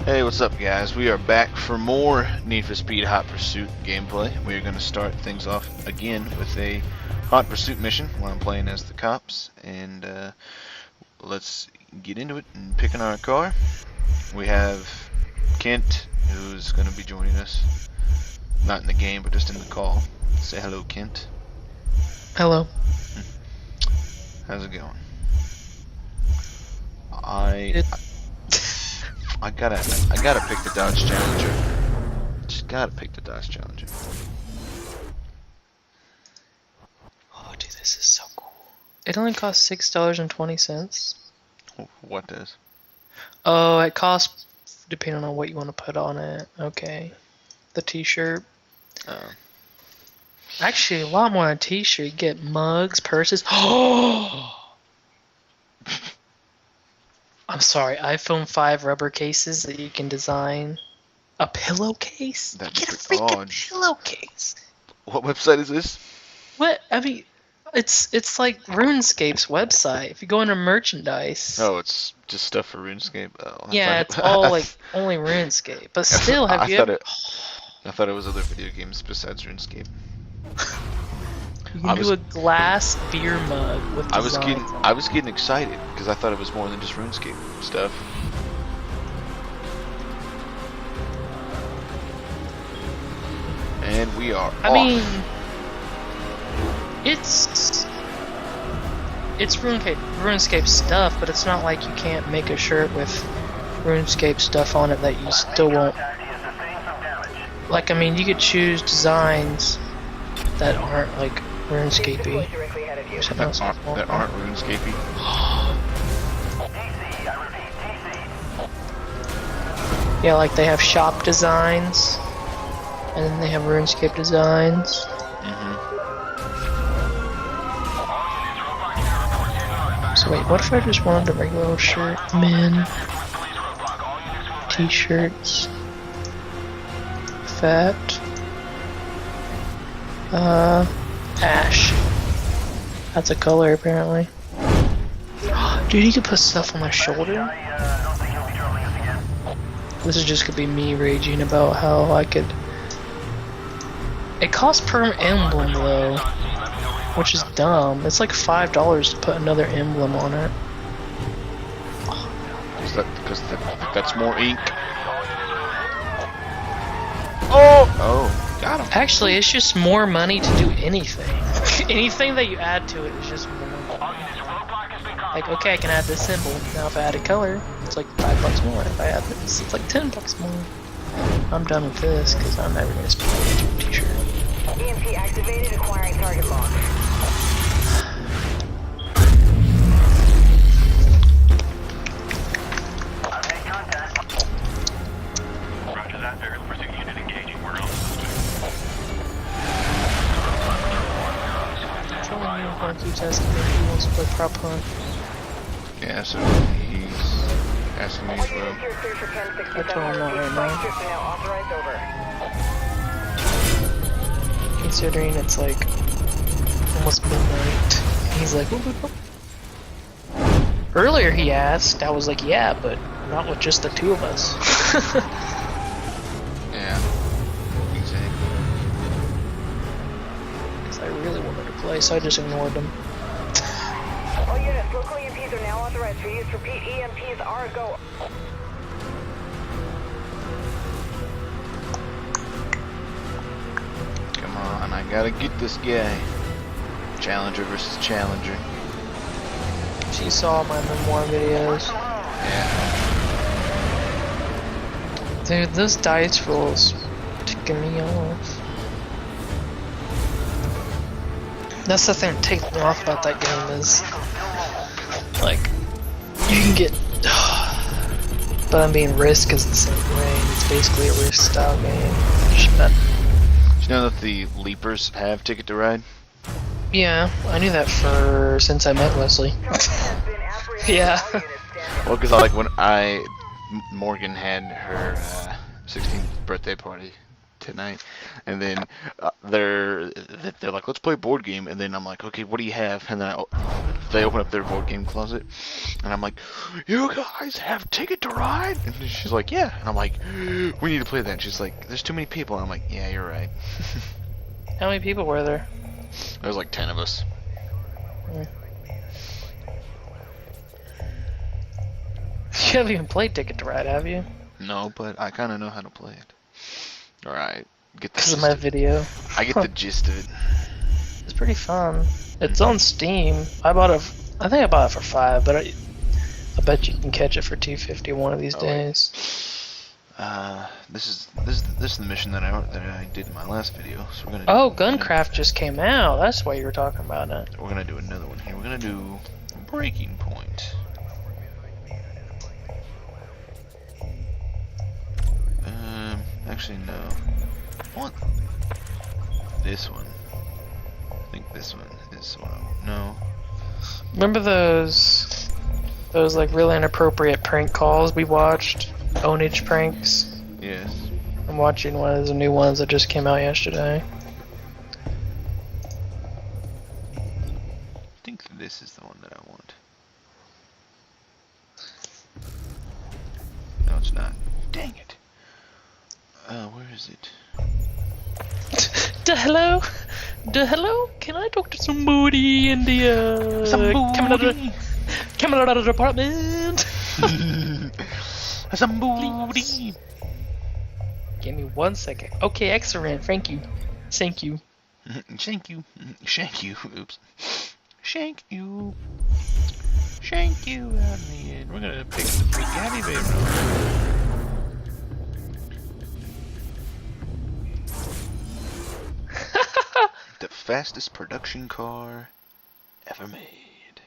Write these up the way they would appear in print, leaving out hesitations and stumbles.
Hey, what's up guys? We are back for more NFS Hot Pursuit gameplay. We are going to start things off again with a Hot Pursuit mission where I'm playing as the cops, and let's get into it and pick in our car. We have Kent, who's going to be joining us, not in the game but just in the call. Say hello, Kent. Hello. How's it going? I gotta pick the Dodge Challenger. Just gotta pick the Dodge Challenger. Oh, dude, this is so cool. It only costs $6.20. What does? Oh, it costs depending on what you want to put on it. Okay. The t-shirt. Actually, a lot more than a t-shirt. You get mugs, purses. Oh! I'm sorry, iPhone 5 rubber cases that you can design. A pillowcase? You get a freaking pillowcase. What website is this? What? I mean, it's like RuneScape's website. If you go under merchandise. Oh, it's just stuff for RuneScape. Oh, yeah, it's all like only RuneScape. But still, have you ever? I thought it was other video games besides RuneScape. You can do a glass beer mug with designs. I was getting excited because I thought it was more than just RuneScape stuff. And we are I mean, it's RuneScape stuff, but it's not like you can't make a shirt with RuneScape stuff on it that you still won't. Like, I mean, you could choose designs that aren't like RuneScapey. That aren't RuneScapey. Yeah, like they have shop designs, and then they have RuneScape designs. So wait, what if I just wanted a regular old shirt? Men, t-shirts, fat, ash. That's a color apparently. Dude, you could put stuff on my shoulder. This is just gonna be me raging about how I could. It costs per emblem though, which is dumb. It's like $5 to put another emblem on it. Because that's more ink. Oh, got him. Actually, it's just more money to do anything. Anything that you add to it is just more money. Like, okay, I can add this symbol. Now if I add a color, it's like $5 more. If I add this, it's like $10 more. I'm done with this because I'm never gonna spend money on a t-shirt. EMP activated, acquiring target lock. I've made contact. Roger that, vehicle pursuit unit engaging. We're on Telling me if keeps asking me if he wants to play prop hunt. Yeah, so he's asking me as well. I told him that right now. Considering it's like almost midnight. He's like, whoop. Earlier he asked, I was like, yeah, but not with just the two of us. Yeah, exactly. Because I really wanted to play, so I just ignored him. All units, local EMPs are now authorized for use. Repeat, EMPs are a go. Come on, I gotta get this guy. Challenger versus Challenger. She saw my memoir videos. Yeah. Dude, those dice rolls ticking me off. That's the thing that takes me off about that game is, like, you can get, but I mean, Risk is the same way. It's basically a Risk style game. Did you know that the Leapers have Ticket to Ride? Yeah, I knew that since I met Wesley. Yeah. Well, because like when Morgan had her 16th birthday party tonight, and then they're like, let's play a board game, and then I'm like, okay, what do you have? And then they open up their board game closet, and I'm like, "You guys have Ticket to Ride?" And she's like, "Yeah." And I'm like, "We need to play that." And she's like, "There's too many people." And I'm like, "Yeah, you're right." How many people were there? There's like 10 of us. You haven't even played Ticket to Ride, have you? No, but I kind of know how to play it. All right, get the Because of gist my of it. video. I get the gist of it. It's pretty fun. It's on Steam. I think I bought it for $5, but I bet you can catch it for $2.50 one of these days. This is the mission that I did in my last video. So we're gonna. Oh, Guncraft just came out. That's why you were talking about it. We're gonna do another one here. We're gonna do Breaking Point. Actually no. What? This one. I think this one is what I want. No. Remember those like really inappropriate prank calls we watched? Ownage pranks? Yes. I'm watching one of the new ones that just came out yesterday. I think this is the one that I want. No, it's not. Dang it. Where is it? Hello? Hello? Can I talk to somebody in the coming out of the department? Somebody. Give me 1 second. Okay, excellent. Thank you. Thank you. Shank you. Shank you. Oops. Shank you. Shank you out in the end. We're gonna pick the free Gabby Bay. The fastest production car ever made.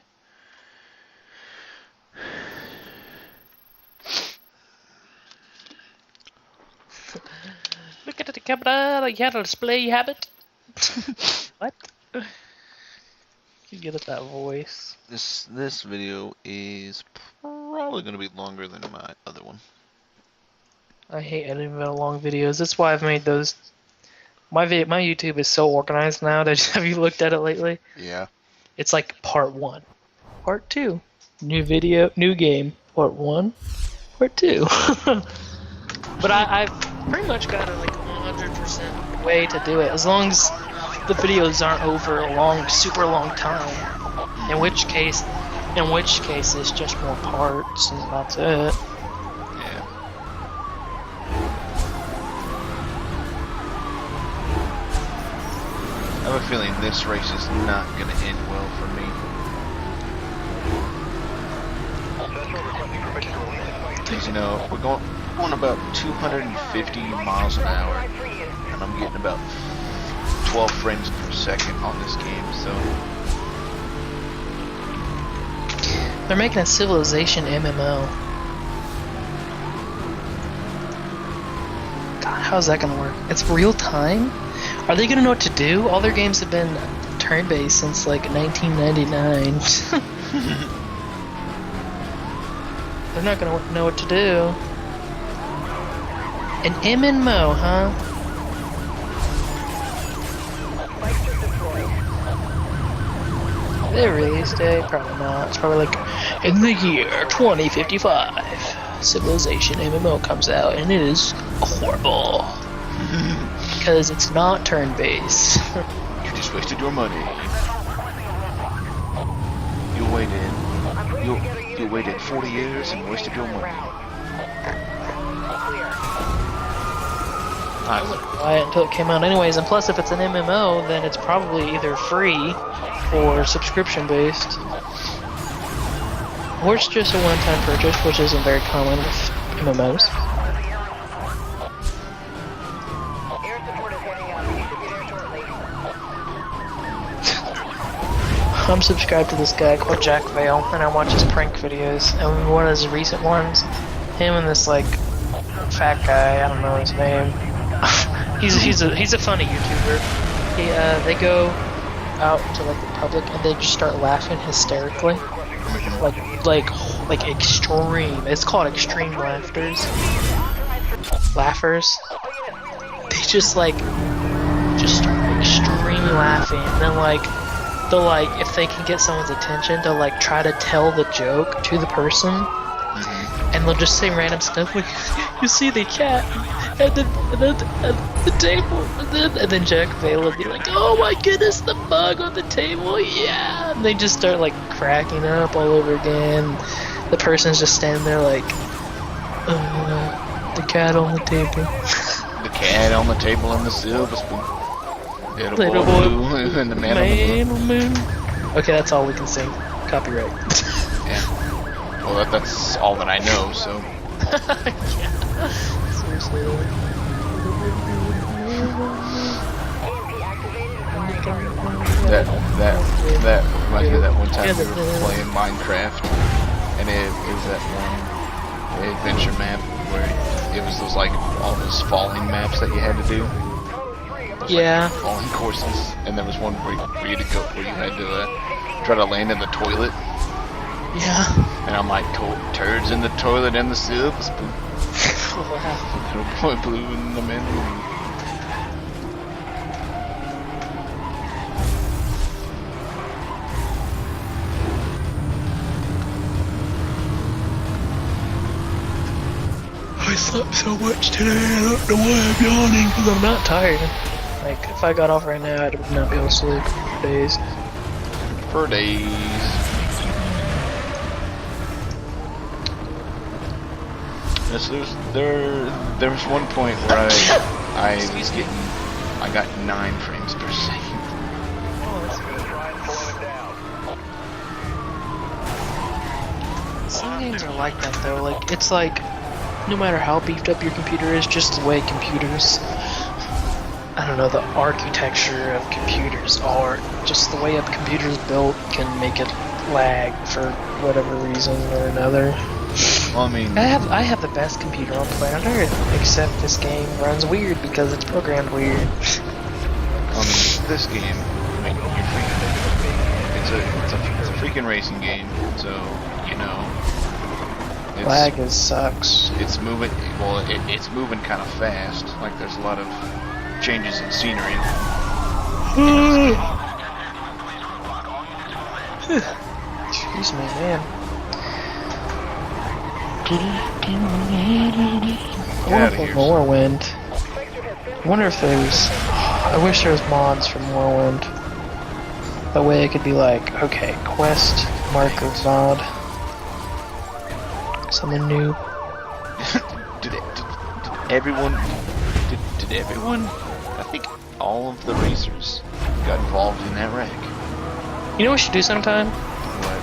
Look at the camera. You had a display habit. What? You get at that voice. This video is probably gonna be longer than my other one. I hate editing long videos. That's why I've made those. My YouTube is so organized now. Have you looked at it lately? Yeah. It's like part 1, part 2, new video, new game, part 1, part 2. But I've pretty much got a like 100% way to do it, as long as the videos aren't over a super long time. In which case it's just more parts and that's it. I have a feeling this race is not going to end well for me. Because, you know, we're going about 250 miles an hour, and I'm getting about 12 frames per second on this game, so... They're making a Civilization MMO. God, how's that gonna work? It's real time? Are they gonna know what to do? All their games have been turn-based since like 1999. They're not gonna know what to do. An MMO, huh? They released it? Probably not. It's probably like in the year 2055, Civilization MMO comes out, and it is horrible. Because it's not turn-based. You just wasted your money. You waited 40 years and wasted your money. I wouldn't buy it until it came out anyways, and plus if it's an MMO, then it's probably either free or subscription-based. Or it's just a one-time purchase, which isn't very common with MMOs. I'm subscribed to this guy called Jack Vale, and I watch his prank videos. And one of his recent ones, him and this like fat guy, I don't know his name. he's a funny YouTuber. They go out to like the public and they just start laughing hysterically, like extreme. It's called extreme laughers. They just start extreme laughing, and then like they'll like, if they can get someone's attention, they'll like try to tell the joke to the person, and they'll just say random stuff like, "You see the cat at the table," and then Jack Vale will be like, "Oh my goodness, the bug on the table, yeah!" And they just start like cracking up all over again. The person's just standing there like, the cat on the table. The cat on the table and the silver spoon. Little Little boy boy blue and the man on the moon. Okay, that's all we can sing. Copyright. Yeah. Well, that's all that I know, so. Yeah. Seriously. That reminds me of that one time we were playing Minecraft, and it was that one adventure map where it was those like all those falling maps that you had to do. Those, Yeah. like, falling courses, and there was one where you had to go where you had to try to land in the toilet. Yeah. And I'm like, turds in the toilet and the silver spoon. Wow. Little boy blue and the man on the moon. I slept so much today, I don't know why I'm yawning, because I'm not tired. Like, if I got off right now, I would not be able to sleep for days. For days. Yes, there was one point where I got 9 frames per second. Some games are like that though, like, it's like, no matter how beefed up your computer is, just the way computers, I don't know, the architecture of computers are, just the way a computer's built can make it lag for whatever reason or another. Well, I mean, I have the best computer on planet Earth, except this game runs weird because it's programmed weird. this game, I mean, it's a freaking racing game, so you know, Lag sucks. it's moving. Well, it's moving kind of fast. Like there's a lot of changes in scenery. Excuse me, man. I wonder if there's Morrowind. I wonder if there's. I wish there was mods for Morrowind. That way it could be like, okay, quest, marker mod. Something new. did everyone? Did everyone? I think all of the racers got involved in that wreck. You know what we should do sometime? What?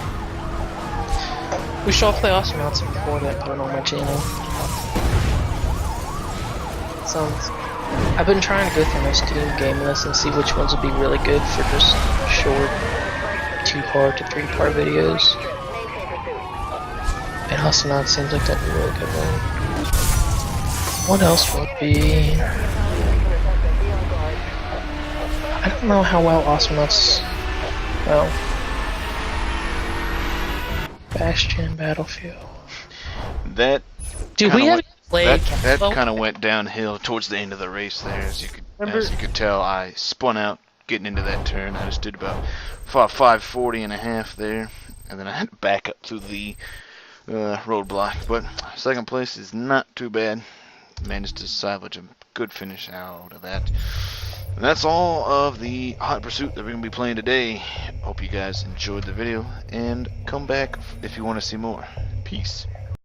We should all play Astronauts and record it, put it on my channel. I've been trying to go through my Steam game list and see which ones would be really good for just short 2-part to 3-part videos. And Astronauts seems like that'd be a really good one. What else would be? I don't know how well Astronauts. Well, Bastion, Battlefield. That. Dude, we haven't played. That kind of went downhill towards the end of the race there, as you could tell. I spun out getting into that turn. I just did about 540 and a half there, and then I had to back up through the roadblock. But second place is not too bad. Managed to salvage a good finish out of that. And that's all of the Hot Pursuit that we're going to be playing today. Hope you guys enjoyed the video, and come back if you want to see more. Peace.